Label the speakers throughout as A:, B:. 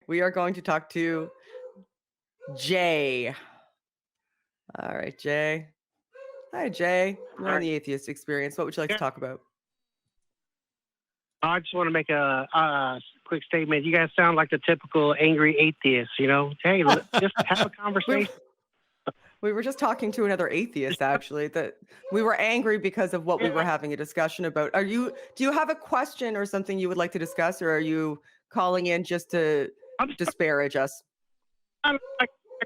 A: we are going to talk to Jay. All right, Jay. Hi, Jay. You're on the Atheist Experience. What would you like to talk about?
B: I just want to make a quick statement. You guys sound like the typical angry atheist, you know? Hey, just have a conversation.
A: We were just talking to another atheist, actually, that we were angry because of what we were having a discussion about. Do you have a question or something you would like to discuss, or are you calling in just to disparage us?
B: I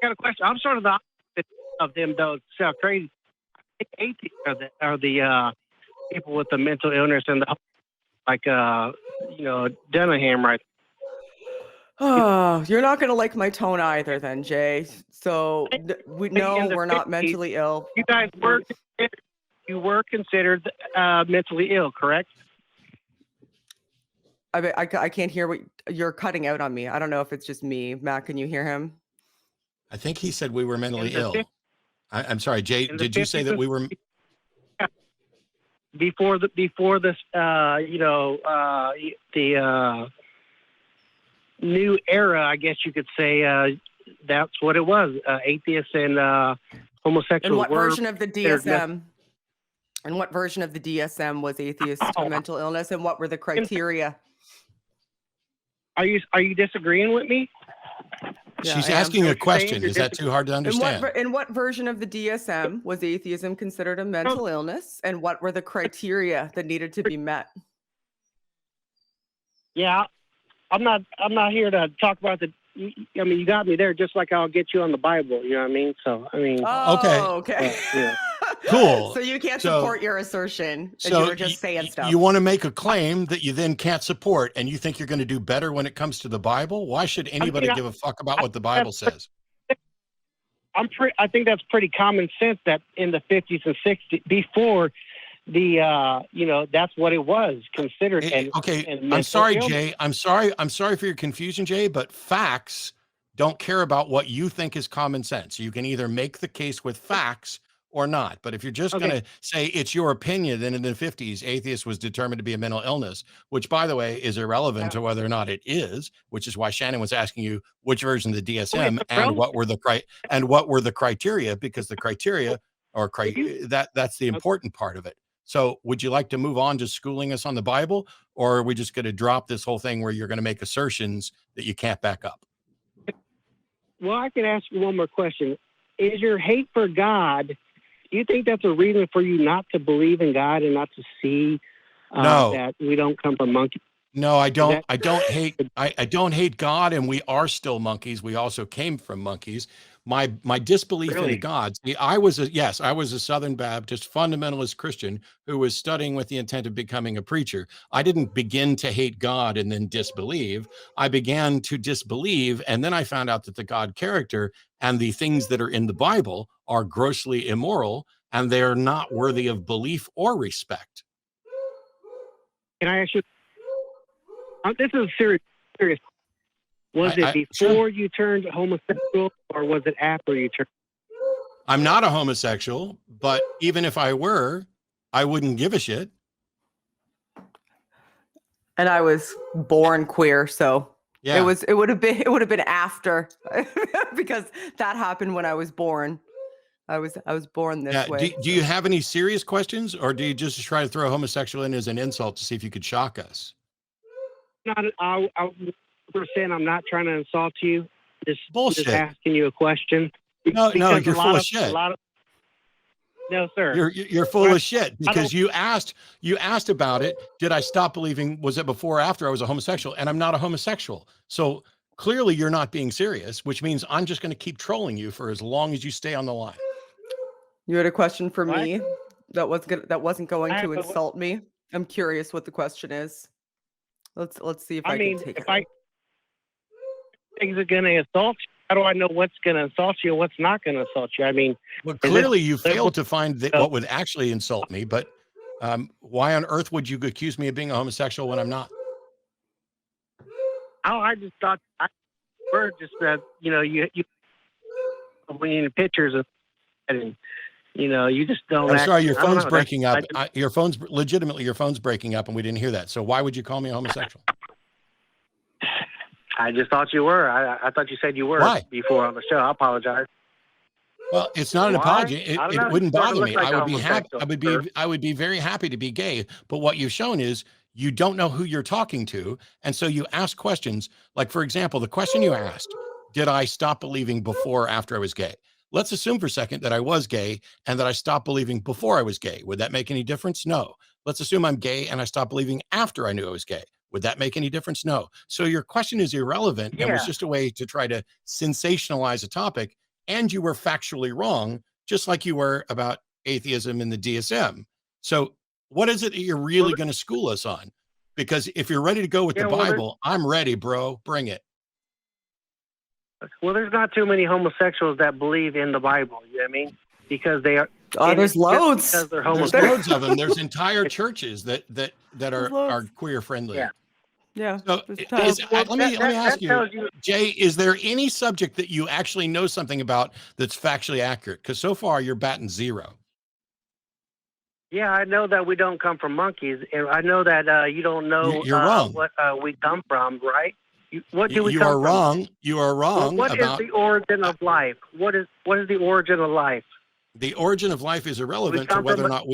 B: got a question. I'm sort of the opposite of them, though. It sounds crazy. I think atheists are the people with the mental illness and the, Dillahunty, right?
A: Oh, you're not going to like my tone either then, Jay. So we know we're not mentally ill.
B: You guys were considered mentally ill, correct?
A: I can't hear what you're cutting out on me. I don't know if it's just me. Matt, can you hear him?
C: I think he said we were mentally ill. I'm sorry, Jay. Did you say that we were?
B: Before this, new era, I guess you could say that's what it was. Atheists and homosexuals.
A: And what version of the DSM? And what version of the DSM was atheist mental illness? And what were the criteria?
B: Are you disagreeing with me?
A: Yeah,
C: she's asking a question. Is that too hard to understand?
A: In what version of the DSM was atheism considered a mental illness? And what were the criteria that needed to be met?
B: Yeah. I'm not here to talk about you got me there, just like I'll get you on the Bible. You know what I mean? So,
A: okay.
C: Yeah. Cool.
A: So you can't support your assertion.
C: So
A: you were just saying stuff.
C: You want to make a claim that you then can't support, and you think you're going to do better when it comes to the Bible? Why should anybody give a fuck about what the Bible says?
B: I think that's pretty common sense that in the 50s and 60s, before the that's what it was considered.
C: I'm sorry, Jay. I'm sorry for your confusion, Jay, but facts don't care about what you think is common sense. You can either make the case with facts or not. But if you're just going to say it's your opinion, then in the 50s, atheist was determined to be a mental illness, which, by the way, is irrelevant to whether or not it is, which is why Shannon was asking you which version of the DSM and what were the criteria, because the criteria that's the important part of it. So would you like to move on to schooling us on the Bible, or are we just going to drop this whole thing where you're going to make assertions that you can't back up?
B: Well, I can ask you one more question. Is your hate for God, do you think that's a reason for you not to believe in God and not to see that we don't come from monkeys?
C: No, I don't. I don't hate God, and we are still monkeys. We also came from monkeys. My disbelief in God. See, I was a Southern Baptist fundamentalist Christian who was studying with the intent of becoming a preacher. I didn't begin to hate God and then disbelieve. I began to disbelieve, and then I found out that the God character and the things that are in the Bible are grossly immoral, and they are not worthy of belief or respect.
B: Can I ask you? This is serious. Was it before you turned homosexual, or was it after you turned?
C: I'm not a homosexual, but even if I were, I wouldn't give a shit.
A: And I was born queer, so
C: yeah,
A: it would have been after because that happened when I was born. I was born this way.
C: Do you have any serious questions, or do you just try to throw homosexual in as an insult to see if you could shock us?
B: I I'm not trying to insult you.
C: Bullshit.
B: Just asking you a question.
C: No, you're full of shit.
B: No, sir.
C: You're full of shit because you asked about it. Did I stop believing? Was it before or after I was a homosexual? And I'm not a homosexual. So clearly you're not being serious, which means I'm just going to keep trolling you for as long as you stay on the line.
A: You had a question for me that wasn't going to insult me. I'm curious what the question is. Let's see if I can take it.
B: Things are going to insult you. How do I know what's going to insult you and what's not going to insult you? I mean,
C: well, clearly you failed to find what would actually insult me, but why on earth would you accuse me of being a homosexual when I'm not?
B: Oh, I just thought just that, you when in pictures of, and you just don't.
C: I'm sorry, your phone's breaking up. Your phone's breaking up, and we didn't hear that. So why would you call me a homosexual?
B: I just thought you were. I thought you said you were
C: Why?
B: before on the show. I apologize.
C: Well, it's not an
B: Why?
C: apology.
B: I don't
C: It
B: know.
C: wouldn't
B: You started
C: bother
B: to
C: me.
B: look like
C: I
B: a
C: would be happy.
B: homosexual.
C: I would be very happy to be gay. But what you've shown is you don't know who you're talking to. And so you ask questions like, for example, the question you asked, did I stop believing before or after I was gay? Let's assume for a second that I was gay and that I stopped believing before I was gay. Would that make any difference? No. Let's assume I'm gay and I stopped believing after I knew I was gay. Would that make any difference? No. So your question is irrelevant and was just a way to try to sensationalize a topic. And you were factually wrong, just like you were about atheism in the DSM. So what is it that you're really going to school us on? Because if you're ready to go with the Bible, I'm ready, bro. Bring it.
B: Well, there's not too many homosexuals that believe in the Bible. You know what I mean? Because they are.
A: Oh, there's loads.
B: Because they're
C: There's
B: homosexual.
C: loads of them. There's entire churches that are queer friendly.
B: Yeah.
A: Yeah.
C: So let me ask you, Jay, is there any subject that you actually know something about that's factually accurate? Because so far you're batting zero.
B: Yeah, I know that we don't come from monkeys, and I know that you don't know
C: You're wrong.
B: what we come from, right? What do we
C: You
B: come
C: are
B: from?
C: wrong. You are wrong.
B: What is the origin of life? What is the origin of life?
C: The origin of life is irrelevant to whether or not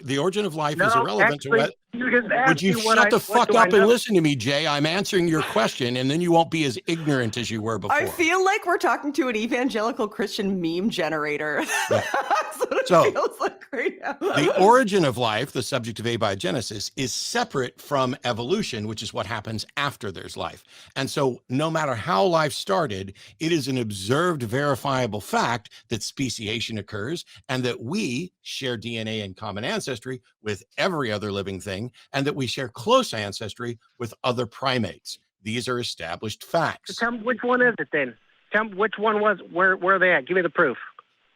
C: the origin of life is irrelevant to whether. Would you shut the fuck up and listen to me, Jay? I'm answering your question, and then you won't be as ignorant as you were before.
A: I feel like we're talking to an evangelical Christian meme generator.
C: Yeah.
A: That's what it
C: So,
A: feels like right now.
C: The origin of life, the subject of abiogenesis, is separate from evolution, which is what happens after there's life. And so no matter how life started, it is an observed, verifiable fact that speciation occurs and that we share DNA and common ancestry with every other living thing, and that we share close ancestry with other primates. These are established facts.
B: So tell me, which one is it then? Tell me which one was, where are they at? Give me the proof.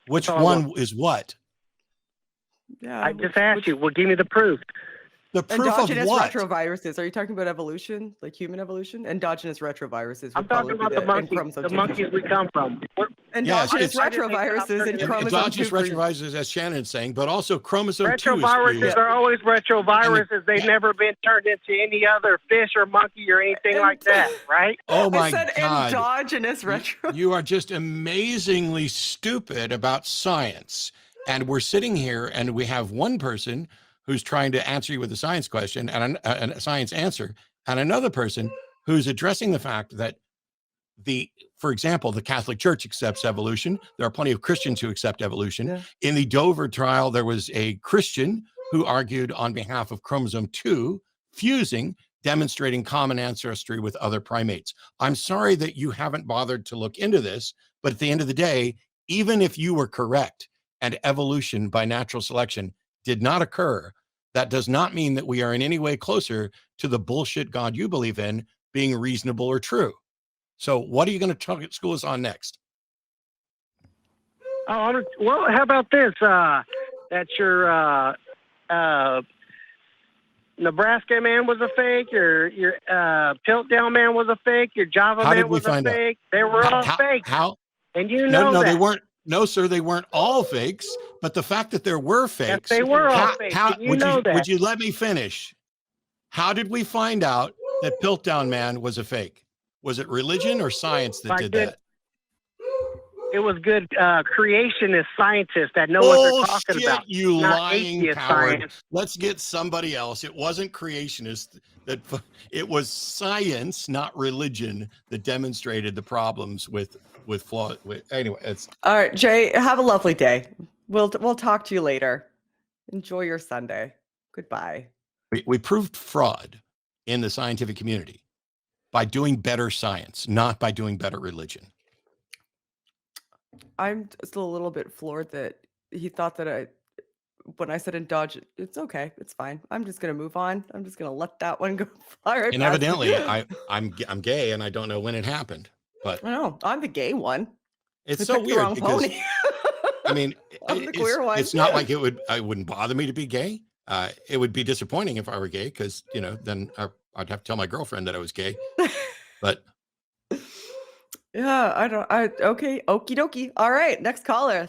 C: Which one is what?
A: Yeah,
B: I just asked you. Well, give me the proof.
C: The proof of
A: endogenous
C: what?
A: retroviruses. Are you talking about evolution, like human evolution? Endogenous retroviruses.
B: I'm talking about the monkeys we come from.
A: Endogenous retroviruses and chromosome
C: endogenous
A: 2
C: retroviruses, as Shannon's saying, but also chromosome 2 is
B: retroviruses are always retroviruses. They've never been turned into any other fish or monkey or anything like that, right?
C: Oh my
A: I said
C: God.
A: Endogenous retro.
C: You are just amazingly stupid about science. And we're sitting here and we have one person who's trying to answer you with a science question and a science answer, and another person who's addressing the fact that for example, the Catholic Church accepts evolution. There are plenty of Christians who accept evolution.
A: Yeah.
C: In the Dover trial, there was a Christian who argued on behalf of chromosome 2 fusing, demonstrating common ancestry with other primates. I'm sorry that you haven't bothered to look into this, but at the end of the day, even if you were correct and evolution by natural selection did not occur, that does not mean that we are in any way closer to the bullshit God you believe in being reasonable or true. So what are you going to school us on next?
B: Oh, well, how about this? That your Nebraska man was a fake, your Piltdown man was a fake, your Java man was a fake. They were all fake.
C: How?
B: And you know
C: no,
B: that.
C: they weren't. No, sir, they weren't all fakes, but the fact that there were fakes.
B: Yes, they were all fakes.
C: Would you let me finish? How did we find out that Piltdown Man was a fake? Was it religion or science that did that?
B: It was good creationist scientists that know what they're talking about.
C: You
B: not
C: lying coward.
B: Science.
C: Let's get somebody else. It wasn't creationist. It was science, not religion, that demonstrated the problems with flaw. Anyway, it's
A: All right, Jay, have a lovely day. We'll talk to you later. Enjoy your Sunday. Goodbye.
C: We proved fraud in the scientific community by doing better science, not by doing better religion.
A: I'm just a little bit floored that he thought that when I said indulge, it's okay, it's fine. I'm just gonna move on. I'm just gonna let that one go fly right
C: And
A: past
C: evidently,
A: me.
C: I'm gay, and I don't know when it happened. But
A: I know I'm the gay one.
C: It's
A: Who
C: so
A: picked the
C: weird
A: wrong
C: because
A: pony.
C: I mean,
A: I'm the queer one.
C: it's not like it wouldn't bother me to be gay. It would be disappointing if I were gay because then I'd have to tell my girlfriend that I was gay. But
A: yeah, okay, okie dokie. All right, next caller.